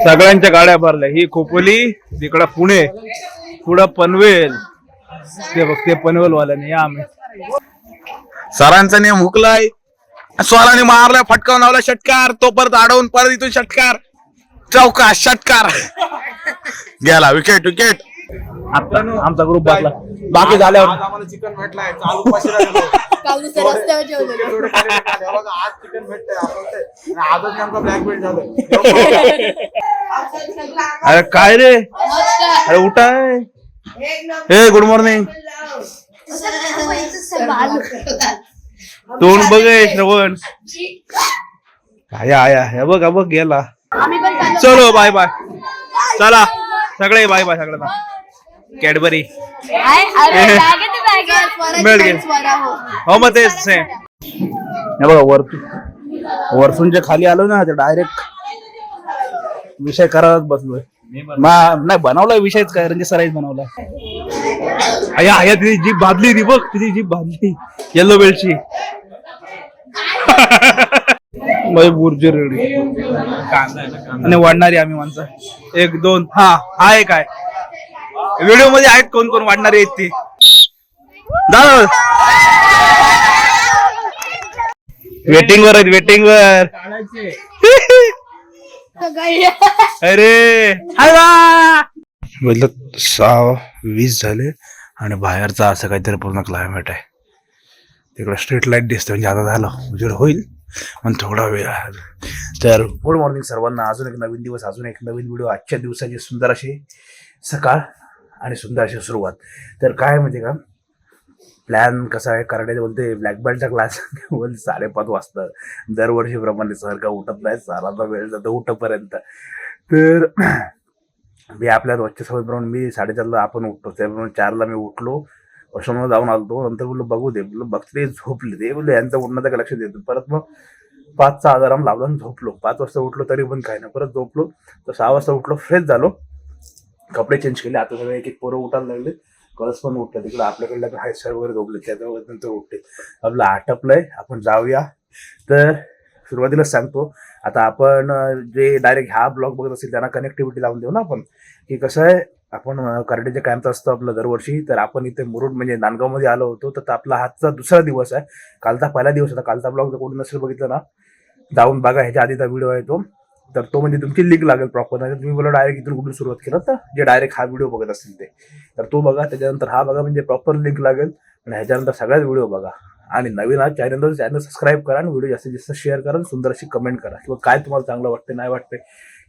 सगळ्यांच्या गाड्या भरल्या. ही खोपोली, तिकडं पुणे, पुढं पनवेल. ते बघ ते पनवेल वाल्याने या आम्ही. सरांचा नियम हुकलाय. स्वराने मारला, फटकावून लावला षटकार. तो परत अडवून परत इथून षटकार. चौका षटकार. गेला विकेट विकेट. आमचा ग्रुप बसला. बाकी झाल्यावर आम्हाला चिकन भेटलाय. चालू काल दुसऱ्या रस्त्यावर जेवलेलो. आज चिकन भेटतंय. आजच नेमका ब्लॅक बेल्ट झालं. अरे काय रे, अरे उठाय. हे गुड मॉर्निंग. तोंड बघ श्रवण. आया हे बघ बघ गेला. चलो बाय बाय. चला सगळे बाय बाय सगळ्यांना. कॅडबरी हो मग तेच हे बघा वरतून जे खाली आलो ना ते डायरेक्ट विषय करत बसलोय. नाही बनवलाय विषयच काय रणजित सराईच बनवलाय. आया तिची जीभ बांधली ती बघ. तिची जीभ बांधली येलो बेल्टची. बुर्जी रेडी आणि वाढणारी आम्ही माणसं 1 2 हा एक आहे. व्हिडिओ मध्ये आहेत कोण कोण वाढणारे आहेत ती. वेटिंग वर आहेत वेटिंग वर. अरे बोलत 6:20 झाले आणि बाहेरचा असं काहीतरी पूर्ण क्लायमेट आहे. तिकडे स्ट्रीट लाईट दिसते म्हणजे आता झालं उजेड होईल पण थोडा वेळ आहे. तर गुड मॉर्निंग सर्वांना. अजून एक नवीन दिवस, अजून एक नवीन व्हिडिओ. आजच्या दिवसाची सुंदर अशी सकाळ आणि सुंदर अशी सुरुवात. तर काय म्हणजे का प्लॅन कसा आहे. कराटे बोलते ब्लॅक बेल्टचा क्लास बोलते 5:30 वाजता. दरवर्षीप्रमाणे सारखा उठत नाही. साराचा वेळ जातो उठपर्यंत. तर मी आपल्या रोजच्या सवयीप्रमाणे मी 4:30ला आपण उठतो. त्याप्रमाणे 4ला मी उठलो. वॉशरूमला जाऊन आलतो. नंतर बोललो बघू दे. बोललो बघते झोपले ते. बोलले यांचं उठण्याचं लक्ष देतो. परत मग 5चा अलार्म लावला आणि झोपलो. 5 वाजता उठलो तरी पण काय नाही. परत झोपलो तर 6 वाजता उठलो. फ्रेश झालो. कपडे चेंज केले. आता सगळे एक एक पोरं उठायला लागले. गर्ल्स पण उठले. तिकडे आपल्याकडलं हाय सर वगैरे झोपले. त्याच्यानंतर उठते. आपलं आटपलंय. आपण जाऊया. तर सुरुवातीलाच सांगतो आता आपण जे डायरेक्ट हा ब्लॉग बघत असेल त्यांना कनेक्टिव्हिटी लावून देऊ ना आपण. की कसं आहे आपण कराटेचे कॅम्प असतो आपलं दरवर्षी. तर आपण इथे मुरुड म्हणजे नांदगावमध्ये आलो होतो. तर आपला हातचा दुसरा दिवस आहे. कालचा पहिला दिवस होता. कालचा ब्लॉग जर कोणी नसेल बघितलं ना जाऊन बघा. ह्याच्या आधीचा व्हिडिओ आहे तो. तर तो म्हणजे तुमची लिंक लागेल प्रॉपर. नाही तुम्ही बोला डायरेक्ट इथून कुठून सुरुवात केलं तर जे डायरेक्ट हा व्हिडिओ बघत असतील ते. तर तो बघा. त्याच्यानंतर हा बघा म्हणजे प्रॉपर लिंक लागेल. आणि ह्याच्यानंतर सगळ्याच व्हिडिओ बघा. आणि नवीन आज चॅनल सबस्क्राईब करा आणि व्हिडिओ जास्तीत जास्त शेअर करा. सुंदर अशी कमेंट करा किंवा काय तुम्हाला चांगलं वाटतं नाही वाटतंय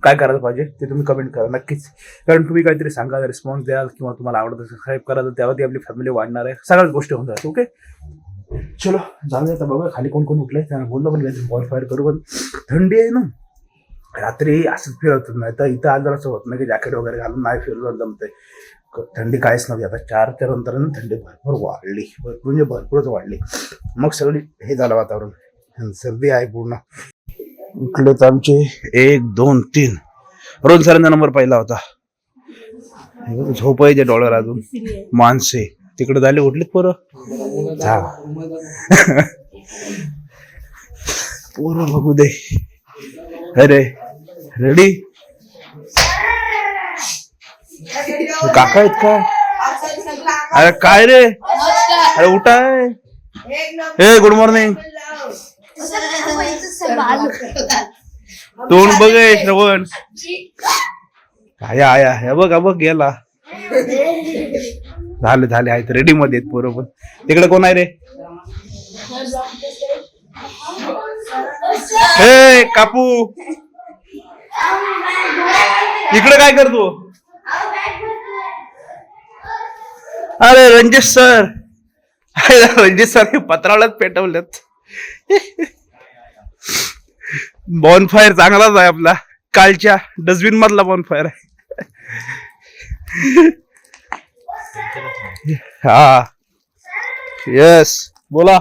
काय करायला पाहिजे ते तुम्ही कमेंट करा नक्कीच. कारण तुम्ही काहीतरी सांगा रिस्पॉन्स द्याल किंवा तुम्हाला आवडतं सबस्क्राईब करा तर त्यावरती आपली फॅमिली वाढणार आहे. सगळ्याच गोष्टी होऊन जातात. ओके चलो जाऊया आता बघा खाली कोण कोण उठलंय. त्यांना बोललो पण काहीतरी बॉल फायर करू. पण थंडी आहे ना रात्री असंच फिरत नाही. तर इथं आज असं होत नाही की जॅकेट वगैरे घालून नाही फिरलं जमतंय. थंडी काहीच नव्हती. आता 4च्या नंतर थंडी भरपूर वाढली. म्हणजे भरपूरच वाढली. मग सगळी हे झालं वातावरण. सर्दी आहे पूर्ण. उठलेत आमचे 1 2 3. रोहन सरांचा नंबर पहिला होता. झोपायचे डॉलर अजून माणसे तिकडे झाले. उठलेत पोरं. पोरं बघू दे. अरे रेडी काका आहेत का. अरे काय रे, अरे उठाय. हे गुड मॉर्निंग. तोंड बघ श्रवण. आया हे बघ बघ गेला. झाले आहेत रेडी मध्ये पोरं पण. तिकडे कोण आहे रे. हे कापू इकडे काय करतो. अरे रणजित सर. रणजित सर पत्रावल्यात पेटवल्यात. बॉनफायर चांगलाच आहे आपला. कालच्या डस्टबिन मधला बॉनफायर आहे. हा यस बोला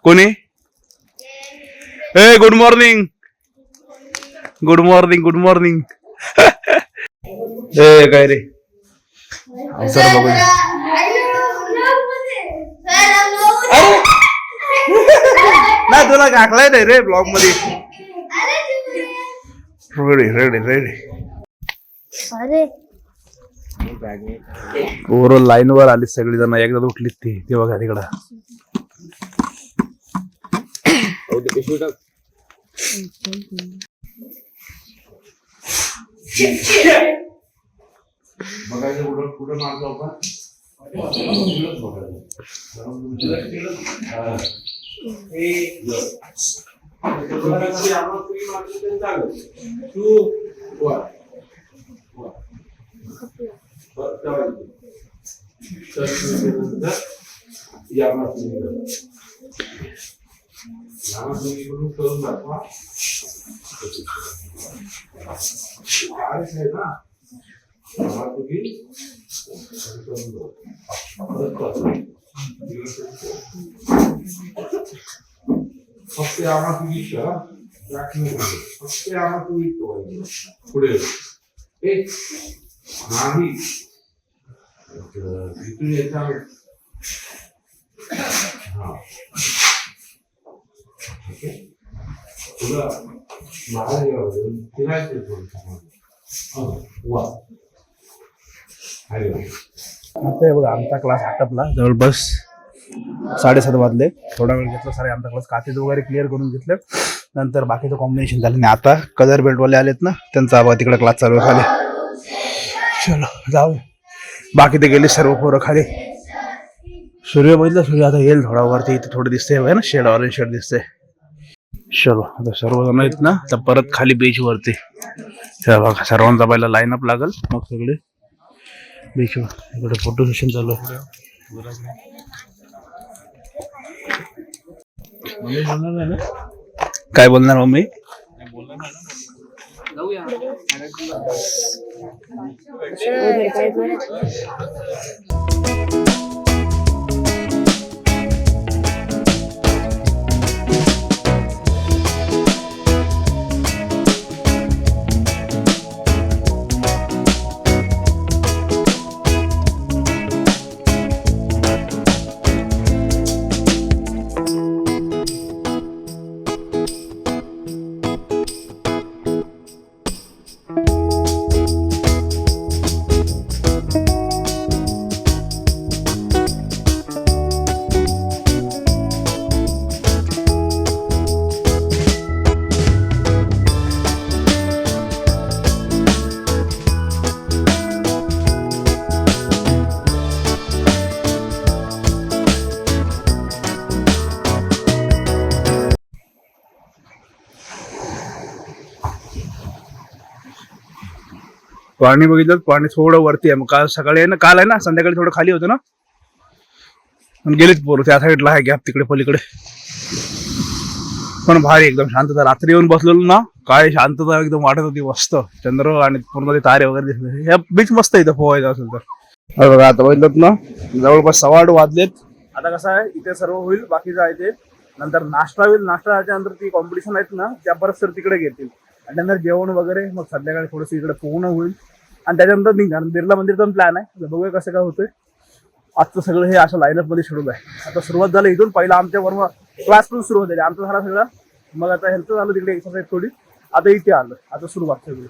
कोणी. ए good morning good morning good morning. ए काय रे सर बघू. नाही तुला टाकलाय नाही रे ब्लॉग मध्ये. Ready ready ready. अरे ओव्हरऑल लाईन वर आली सगळी जण एकदा उठली ती बघा तिकडं. कुठं मारतो आपण करून दाखवा फक्त पुढे नाही इथून येता तुला बाहेर फिरायचं आता हे बघा आमचा क्लास आटपला जवळपास 7:30 वाजले. थोडा वेळ घेतला सारे आमचा क्लास काचेच वगैरे क्लिअर करून घेतलं. नंतर बाकीचं कॉम्बिनेशन झालं नाही. आता कलर बेल्टवाले आलेत ना त्यांचा बघा तिकडे क्लास चालू झाले. चलो जाऊ. बाकी ते गेले सर्व पोरं खाली. सूर्य बघितलं सूर्य आता येईल थोडा वरती. इथे थोडं दिसतंय ना शेड ऑरेंज शेड दिसतंय. चलो आता सर्वजण आहेत ना तर परत खाली बीच वरती. बघा सर्वांचा पहिला लाईन अप लागल मग सगळे बीच वर. इकडे फोटो सेशन चालू आहे. काय बोलणार मम्मी? पाणी बघितलं पाणी थोडं वरती आहे. मग काल सकाळी आहे ना काल आहे ना संध्याकाळी थोडं खाली होतं ना गेलीच पोरं त्या साईडला आहे गॅप तिकडे पलीकडे. पण भारी एकदम शांतता. रात्री येऊन बसलेलो ना काय शांतता एकदम वाटत होती मस्त. चंद्र आणि पूर्ण ते तारे वगैरे दिसले. ह्या बीच मस्त इथं पोहायचं असेल तर. बघा आता बघितलं ना जवळपास 8:15 वाजलेत. आता कसं आहे इथे सर्व होईल बाकीचं आहे ते नंतर नाश्ता होईल. नाश्ता झाल्यानंतर ती कॉम्पिटिशन आहेत ना त्या परत सर तिकडे घेतील आणि त्यानंतर जेवण वगैरे मग संध्याकाळी थोडंसं इकडे पोहणं होईल आणि त्याच्यानंतर निघणार. बिर्ला मंदिरचा पण प्लॅन आहे. बघूया कसं काय होतंय. आजचं सगळं हे असं लाईनअप मध्ये शेड्यूल आहे. आता सुरुवात झाली इथून. पहिला आमच्या बरोबर क्लास पण सुरुवात झाली आमचा झाला सगळं. मग आता हेल्थ झालं तिकडे एक्सरसाइज थोडी. आता इथे आलं आता सुरुवात सगळी.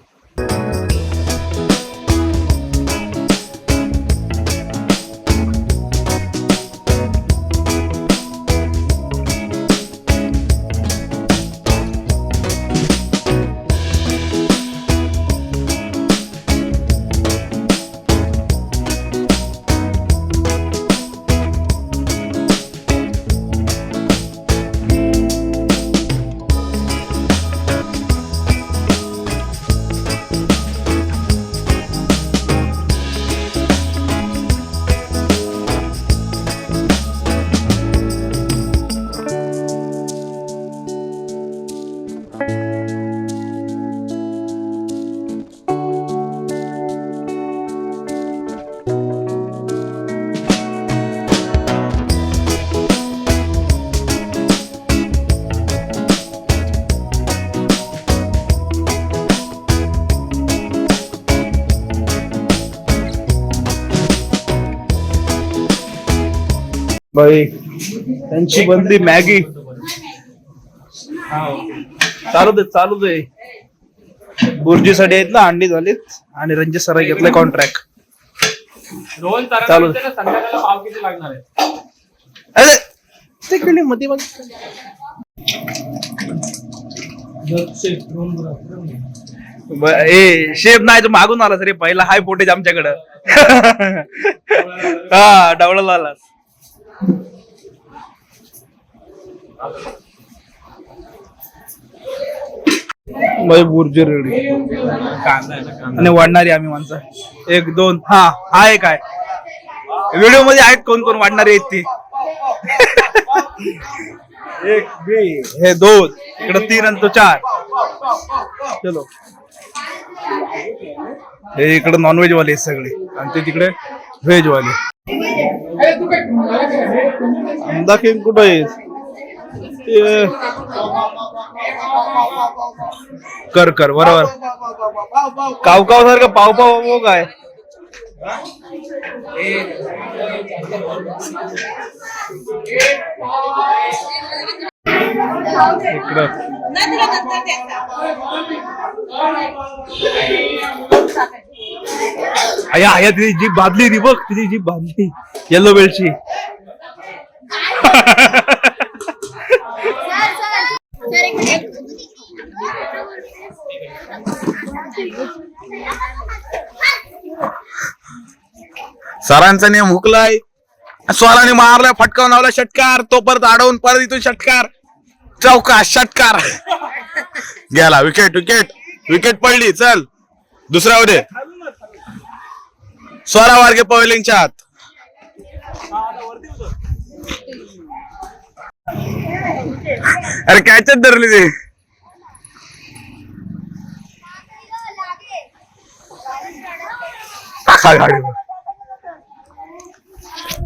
बाई त्यांची बनली मॅगी. चालू दे बुर्जीसाठी आहेत ना अंडी झालीत आणि रणजित सर घेतलंय कॉन्ट्रॅक्ट. रोहन चालू. सरांना संध्याकाळला पाव किती लागणार आहे? अरे तिकडे मध्ये बघ. ए शेफ नाही तो मागून आला रे पहिला हाय फुटेज आमच्याकडं. हा डावळला आलास. बुर्जी रेडी आणि वाढणारी आम्ही माणसं 1 2 हा हा एक आहे व्हिडिओ मध्ये आहेत कोण कोण वाढणारे आहेत ती. 1 2 हे 2 इकडे 3 आणि तो 4. चलो हे इकडे नॉनव्हेज वाले आहेत सगळे आणि ते तिकडे व्हेज वाले. दाखीन कुठं आहे कर कर बरोबर. काव काव सारखं पाव पाव काय इकडं आया आया तिची जीभ बांधली ती बघ तिची जीभ बांधली येलो बेल्टची. सरांचा नियम हुकलाय. स्वराने मारला फटकावून लावला षटकार. तो परत अडवून परत इथून षटकार चौका षटकार गेला. विकेट विकेट विकेट पडली. चल दुसऱ्या मध्ये स्वरा वारगे पवेलिंगच्या हात. अरे कॅचच धरली ते.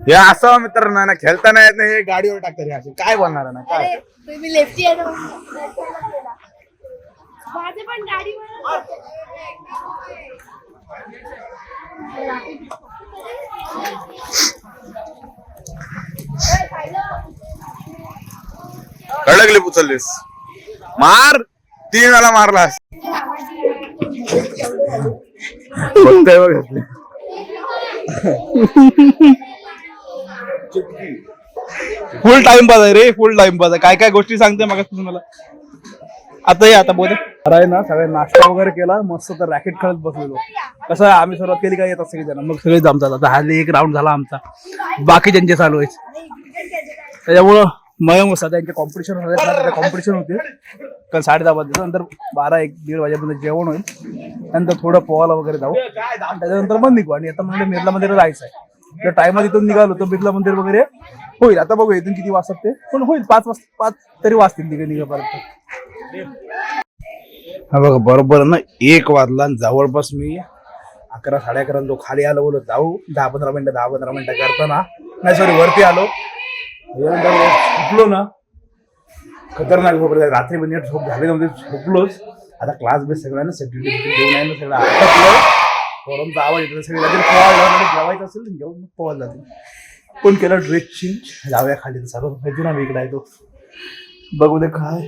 हे असं मित्रांनो ना खेळताना येत नाही. हे गाडीवर टाकतात. हे काय बोलणार ना काय तुम्ही लेफ्टी आहे माझे पण गाडीवर. कडकली उचललीस. मार 3 वेळा मारलास. फुल टाइमपास आहे रे. फुल टाइमपास आहे. काय काय गोष्टी सांगते मग तुम्हाला. आता आता बोल आहे ना. सगळे नाश्ता वगैरे केला मस्त. तर रॅकेट खेळत बसलेलो. कसं आम्ही सुरुवात केली काय येतात सगळे जण मग सगळे जमतात. आता हल्ली 1 राऊंड झाला आमचा. बाकी ज्यांचे चालू आहे त्याच्यामुळं मग त्यांचे कॉम्पिटिशन होते. कॉम्पिटिशन होते काल 10:30 वाजता. नंतर 12-1-1:30 वाजेपर्यंत जेवण होईल. नंतर थोडं पोहायला वगैरे जाऊ. त्याच्यानंतर मग निघू. आणि आता म्हणजे बिर्ला मंदिर जायचं आहे. त्या टायमात इथून निघालो तर बिर्ला मंदिर वगैरे होईल. आता बघू इथून किती वाजतात ते पण होईल. 5 तरी वाजतील तिकडे निघापर्यंत. हा बघा बरोबर ना 1 वाजला. जवळपास मी 11-11:30 जो खाली आलो बोलत जाऊ 10-15 मिनिटं करताना नाही सॉरी वरती आलो. झोपलो ना खतरनाक झोप. रात्री म्हणजे झोप झाली नव्हती. झोपलोच. आता क्लास बेस सगळ्यांना देऊन आहे ना सगळं आटपलं. थोडंचा आवाज येतो सगळे जेवायचं असेल घेऊन पोहायला जाते. पण केलं ड्रेस चेंज जाऊया खाली. सर्व ना वेगळा आहे तो. बघू दे काय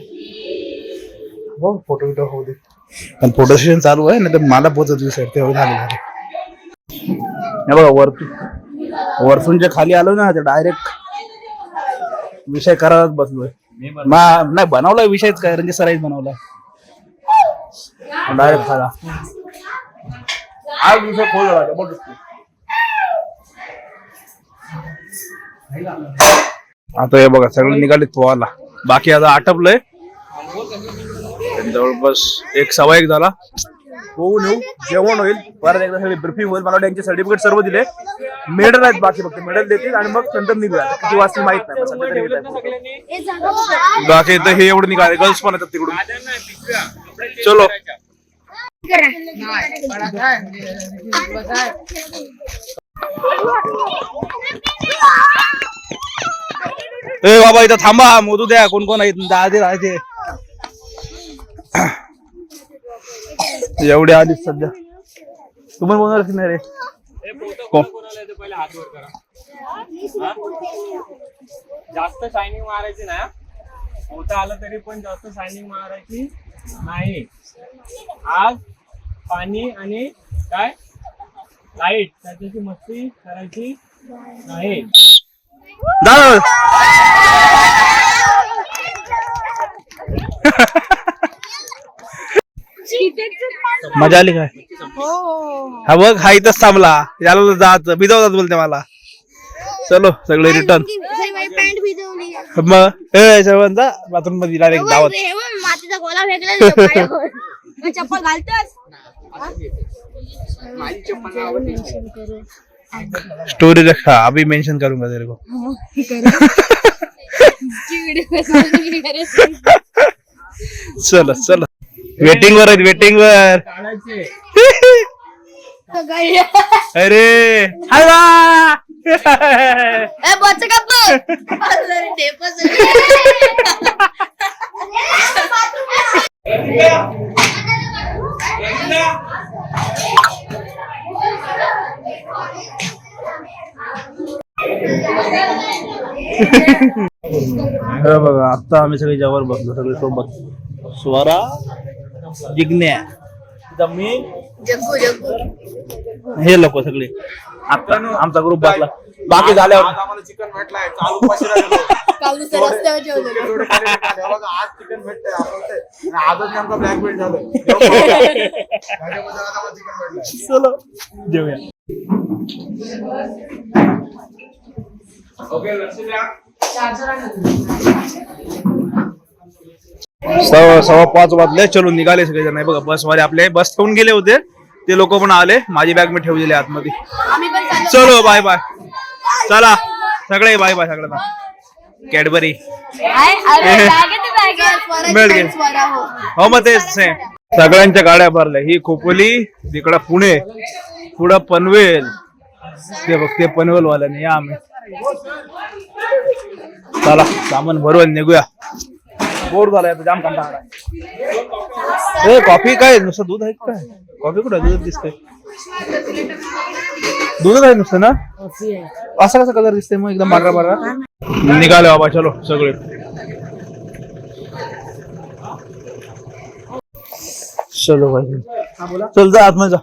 बघ फोटो बिटो होऊ दे. पण फोटो सेशन चालू आहे ना तर मला पोचत दिसत तेवढं झालं. हे बघा वरतून जे खाली आलो ना ते डायरेक्ट विषय करायलाच बसलोय. नाही बनवलाय विषयच काय रणजित सराईच बनवलाय डायरेक्ट खाला. आज विषय खोल झाला जबरदस्ती. आता हे बघा सगळं निघालीत पोहायला. बाकी आता आटपलंय. जवळपास 1:15 झाला. होऊन येऊ जेवण होईल. परत एकदा सगळी ब्रीफिंग होईल. मला त्यांचे सर्टिफिकेट सर्व दिले. मेडल आहेत बाकी फक्त मेडल देतील आणि मग नंतर निघूया. किती वाजता माहित नाही. बाकी तर हे एवढं निघाले. गर्ल्स पण येतात तिकडून. चलो ए बाबा इथं थांबा. मोदू द्या. कोण कोण आहेत दादे राहायचे एवढे आलीच सध्या. तुम्हाला बोलणार की नाही रे. जास्त शायनिंग मारायची ना. होता आलं तरी पण जास्त शायनिंग मारायची नाही. आग, पाणी आणि काय लाईट त्याच्याशी मस्ती करायची नाही. दादा मजा आली काय? हा बघ हा इथंच थांबला, याला जात भिजवतात बोलते मला. चलो सगळे रिटर्न. पॅन्ट भिजवली मग सर्वांचा बाथरूम मध्ये डायरेक्ट धावत. मातीचा गोला फेकला चप्पल घालतोस स्टोरी रखा अभी मेंशन करूंगा तेरे को. चलो चलो वेटिंग वर आहेत, वेटिंग वर. काढायचे. अरे हे बघा आता आम्ही सगळे जेवायला बसलो सगळे सोबत. स्वरा, जिग्न्या, मी, जग्गू जग्गू हे लोक सगळे. आता आमचा ग्रुप बसला. बाकी झाल्यावर आम्हाला चिकन भेटलाय चालू उपाशी राहिलो. काल नुसतं रस्त्यावर जेवलेलं एवढे खाली भेटले. हे बघा, आज चिकन भेटतंय आपल्याला. आणि आजच नेमका ब्लॅक बेल्ट झालं. त्याच्यामध्ये आज आम्हाला चिकन भेटलंय. चलो जेवूया. ओके लक्ष द्या. 5:15 वाजले. चलो निघाले सगळे जण. बघा बस वाले आपले बस ठेवून गेले होते, ते लोक पण आले. माझी बॅग मी ठेवलेली आतमध्ये. आम्ही पण चाललो. चलो बाय बाय. चला सगळे बाय बाय सगळ्यांना. कॅडबरी मिळत गेली. हो मग तेच सेम. सगळ्यांच्या गाड्या भरल्या. ही खोपोली, तिकडं पुणे, पुढं पनवेल. ते बघ ते पनवेल वाल्याने. या आम्ही चला सामान भरवून निघूया. बोर झालाय आता, जाम कंटाळा आलाय. ए कॉफी काय नुसतं दूध आहे काय? कॉफी कुठं दूध दिसतंय? दूधच आहे नुसतं ना? असा कसा कलर दिसतंय मग एकदम पांढरा पांढरा. निघाले बाबा चलो सगळे. चलो भाई चल जा आतमध्ये जा.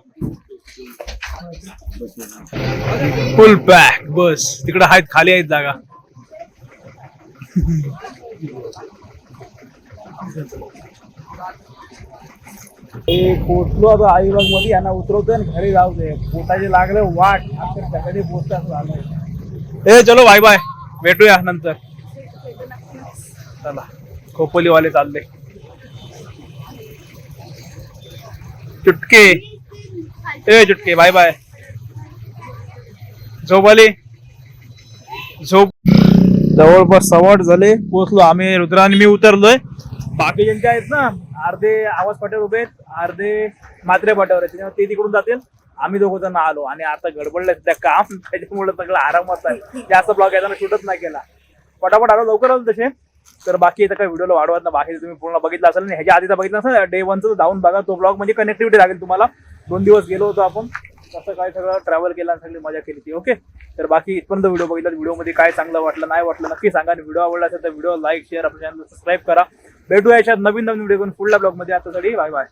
फुल पॅक बस. तिकडे आहेत खाली आहेत जागा. पोचलो आता अलिबाग मध्ये. यांना उतरवतोय आणि घरी जाऊ दे. पोटाचे लागले वाट कधी पोचतात झालं. ए चलो बाय बाय, भेटूया नंतर. चला खोपोली वाले चालले. चुटके ए चुटके बाय बाय. झोप आली झोप. जवळपास 8:15 झाले. पोचलो आम्ही. रुद्रा आणि मी उतरलोय. बाकी ज्यांचे आहेत ना अर्धे आवाज पाट्यावर उभे आहेत, अर्धे मात्रे पाट्यावर आहेत. त्याच्यामुळे ते तिकडून जातील. आम्ही दोघं जण आलो आणि आता गडबडलंय सध्या काम. त्याच्यामुळे सगळं आरामात आहे. जास्त ब्लॉग याचा शूटच नाही केला. पटापट आलो लवकर आलो तसे. तर बाकी याचा काही व्हिडिओला वाढवत ना. बाकी तुम्ही पूर्ण बघितला असेल ना. ह्याच्या आधीचा बघितला असेल डे 1चं जाऊन बघा. तो ब्लॉग म्हणजे कनेक्टिव्हिटी लागेल तुम्हाला. 2 दिवस गेलो होतो आपण. कसं काय सगळं ट्रॅव्हल केला आणि सगळी मजा केली ती. ओके तर बाकी इथपर्यंत व्हिडिओ बघितला. व्हिडिओमध्ये काय चांगलं वाटलं नाही वाटलं नक्की सांगा. आणि व्हिडिओ आवडला असेल तर व्हिडिओ लाईक शेअर आपल्या चॅनल सबस्क्राईब करा. भेटूया याच्यात नवीन व्हिडिओ करून पुढल्या ब्लॉगमध्ये. आतासाठी बाय बाय.